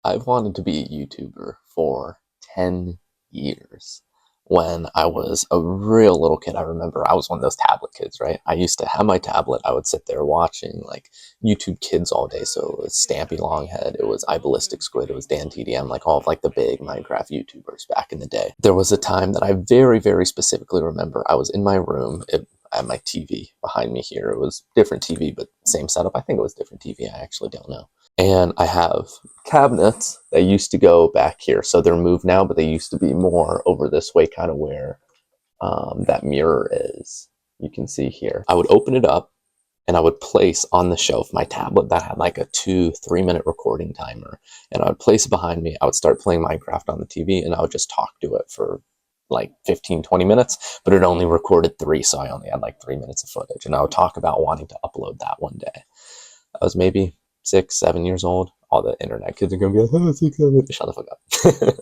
I've wanted to be a YouTuber for 10 years. When I was a real little kid, I remember I was one of those tablet kids, right? I used to have my tablet. I would sit there watching like YouTube Kids all day. So it was Stampy Longhead, it was iBallistic Squid, it was Dan TDM, like all of like the big Minecraft YouTubers back in the day. There was a time that I very, very specifically remember. I was in my room. I had my TV behind me here. It was different TV, but same setup. I think it was different TV. I actually don't know. And I have cabinets that used to go back here. So they're moved now, but they used to be more over this way, kind of where that mirror is. You can see here. I would open it up and I would place on the shelf my tablet that had like a 2-3 minute recording timer. And I would place it behind me. I would start playing Minecraft on the TV and I would just talk to it for like 15-20 minutes, but it only recorded 3, so I only had like 3 minutes of footage. And I would talk about wanting to upload that one day. I was maybe 6-7 years old. All the internet kids are gonna be like, oh, 6-7. Shut the fuck up.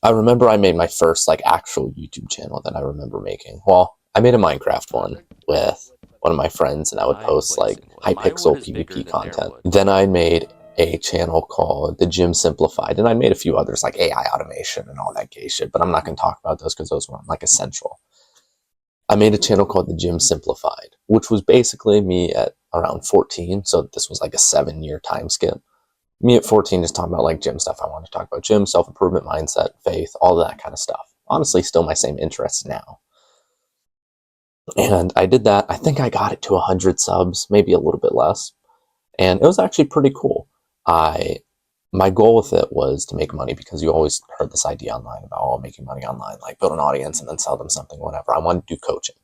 I remember I made my first like actual YouTube channel that I remember making. Well, I made a Minecraft one with one of my friends, and I would post like high pixel PvP content. Then I made a channel called The Gym Simplified, and I made a few others like AI automation and all that gay shit, but I'm not gonna talk about those because those weren't like essential. I made a channel called The Gym Simplified, which was basically me at around 14. So this was like a 7-year time skip. Me at 14 just talking about like gym stuff. I wanted to talk about gym, self-improvement, mindset, faith, all that kind of stuff. Honestly, still my same interests now. And I did that. I think I got it to 100 subs, maybe a little bit less. And it was actually pretty cool. My goal with it was to make money, because you always heard this idea online about, oh, making money online, like build an audience and then sell them something, whatever. I wanted to do coaching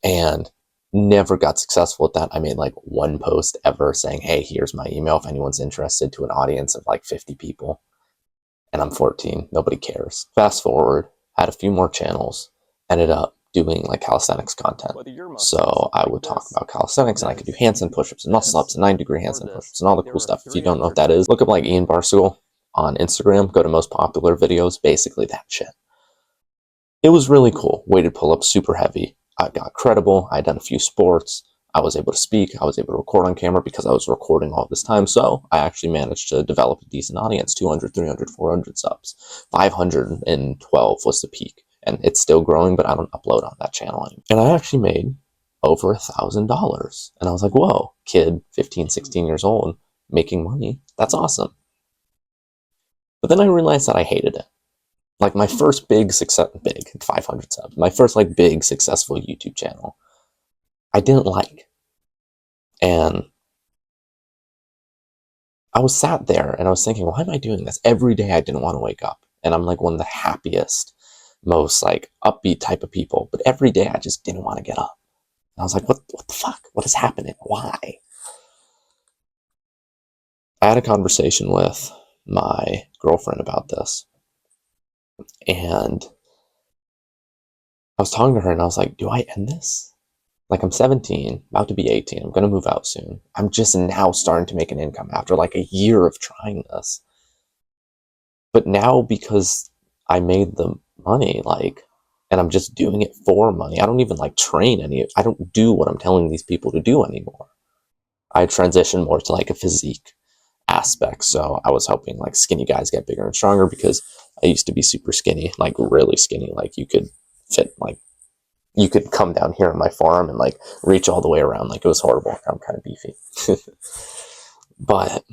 and never got successful at that. I made like one post ever saying, hey, here's my email if anyone's interested, to an audience of like 50 people. And I'm 14. Nobody cares. Fast forward, had a few more channels, ended up doing like calisthenics content. So I would talk about calisthenics, and I could do handstand push-ups and muscle ups and 9-degree handstand push-ups and all the cool stuff. If you don't know what that is, look up like Ian Barstool on Instagram, go to most popular videos, basically that shit. It was really cool. Weighted pull-ups, super heavy. I got credible. I had done a few sports. I was able to speak. I was able to record on camera because I was recording all this time. So I actually managed to develop a decent audience. 200, 300, 400 subs. 512 was the peak. And it's still growing, but I don't upload on that channel anymore. And I actually made over $1,000. And I was like, whoa, kid, 15, 16 years old, making money. That's awesome. But then I realized that I hated it. Like my first big success, 500 subs, my first like big successful YouTube channel, I didn't like. And I was sat there and I was thinking, why am I doing this? Every day I didn't want to wake up. And I'm like one of the happiest, most like upbeat type of people. But every day I just didn't want to get up. And I was like, what the fuck? What is happening? Why? I had a conversation with my girlfriend about this. And I was talking to her and I was like, do I end this? Like, I'm 17, about to be 18. I'm going to move out soon. I'm just now starting to make an income after like a year of trying this. But now, because I made the money, like, and I'm just doing it for money, I don't even like train I don't do what I'm telling these people to do anymore. I transitioned more to like a physique aspect. So I was helping like skinny guys get bigger and stronger, because I used to be super skinny, like really skinny. Like you could fit, like you could come down here on my forearm and like reach all the way around. Like it was horrible. I'm kind of beefy. But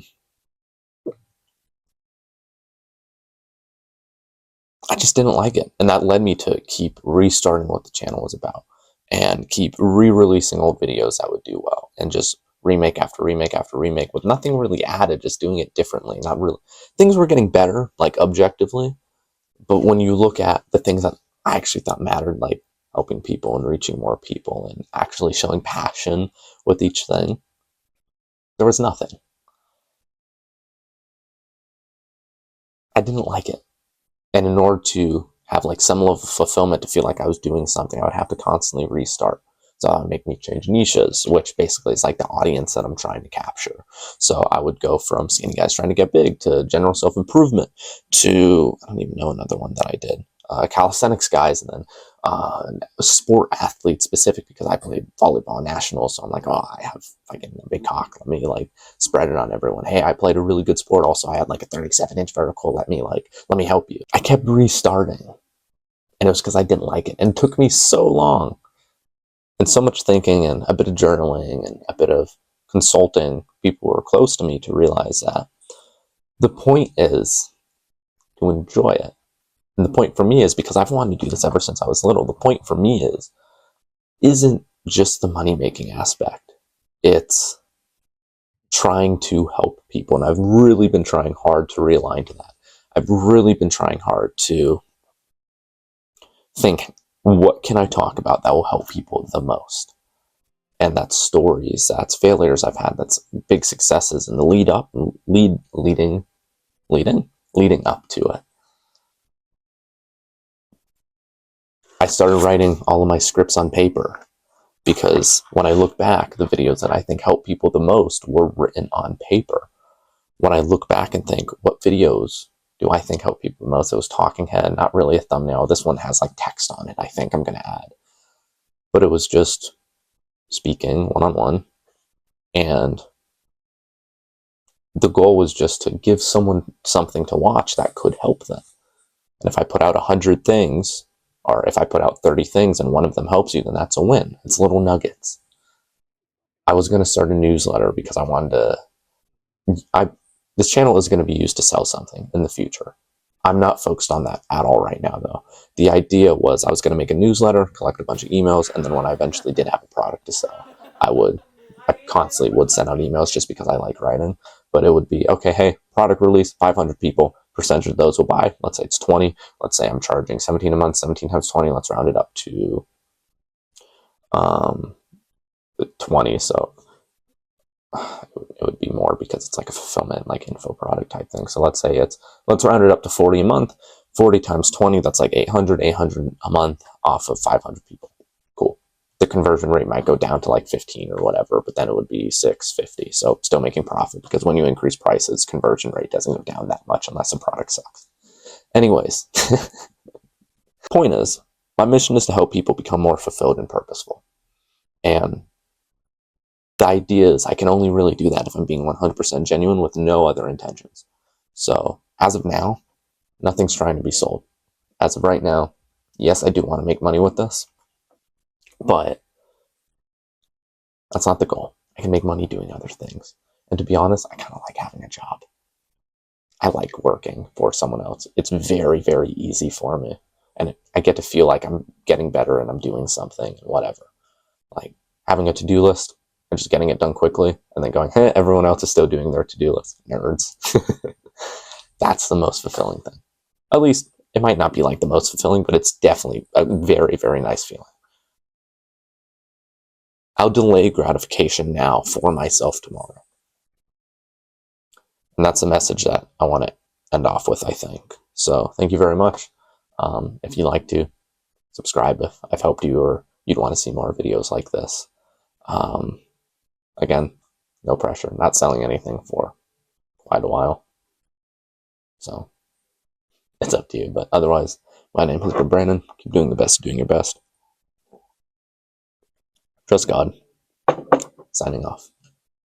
I just didn't like it. And that led me to keep restarting what the channel was about and keep re-releasing old videos that would do well, and just remake after remake after remake with nothing really added, just doing it differently. Not really. Things were getting better, like objectively. But when you look at the things that I actually thought mattered, like helping people and reaching more people and actually showing passion with each thing, there was nothing. I didn't like it. And in order to have like some level of fulfillment, to feel like I was doing something, I would have to constantly restart. So that would make me change niches, which basically is like the audience that I'm trying to capture. So I would go from skinny guys trying to get big to general self-improvement to, I don't even know another one that I did, calisthenics guys, and then sport athlete specific because I played volleyball nationals. So I'm like, oh, I have fucking a big cock. Let me like spread it on everyone. Hey, I played a really good sport. Also, I had like a 37-inch vertical. Let me help you. I kept restarting, and it was because I didn't like it. And it took me so long and so much thinking and a bit of journaling and a bit of consulting people who were close to me to realize that the point is to enjoy it. And the point for me is, because I've wanted to do this ever since I was little, the point for me isn't just the money-making aspect. It's trying to help people. And I've really been trying hard to realign to that. I've really been trying hard to think, what can I talk about that will help people the most? And that's stories, that's failures I've had, that's big successes, and the leading up to it. I started writing all of my scripts on paper because when I look back, the videos that I think help people the most were written on paper. When I look back and think, what videos do I think help people the most? It was talking head, not really a thumbnail. This one has like text on it, I think I'm going to add. But it was just speaking one-on-one. And the goal was just to give someone something to watch that could help them. And if I put out 100 things, or if I put out 30 things and one of them helps you, then that's a win. It's little nuggets. I was going to start a newsletter because I wanted to... this channel is going to be used to sell something in the future. I'm not focused on that at all right now, though. The idea was I was going to make a newsletter, collect a bunch of emails, and then when I eventually did have a product to sell, I constantly would send out emails just because I like writing. But it would be, okay, hey, product release, 500 people, percentage of those will buy. Let's say it's 20. Let's say I'm charging 17 a month, 17 times 20. Let's round it up to 20. So it would be more because it's like a fulfillment, like info product type thing. So let's round it up to 40 a month. 40 times 20, that's like 800 a month off of 500 people. Cool. The conversion rate might go down to like 15 or whatever, but then it would be 650. So still making profit, because when you increase prices, conversion rate doesn't go down that much unless the product sucks. Anyways, point is, my mission is to help people become more fulfilled and purposeful. And the idea is I can only really do that if I'm being 100% genuine with no other intentions. So as of now, nothing's trying to be sold. As of right now, yes, I do want to make money with this, but that's not the goal. I can make money doing other things. And to be honest, I kind of like having a job. I like working for someone else. It's very, very easy for me. And I get to feel like I'm getting better and I'm doing something and whatever. Like having a to-do list and just getting it done quickly and then going, hey, everyone else is still doing their to-do list. Nerds. That's the most fulfilling thing. At least it might not be like the most fulfilling, but it's definitely a very, very nice feeling. I'll delay gratification now for myself tomorrow. And that's the message that I want to end off with, I think. So thank you very much. If you'd like to subscribe if I've helped you or you'd want to see more videos like this. Again, no pressure. Not selling anything for quite a while. So it's up to you. But otherwise, my name has been Brandon. Keep doing the best, doing your best. Trust God. Signing off.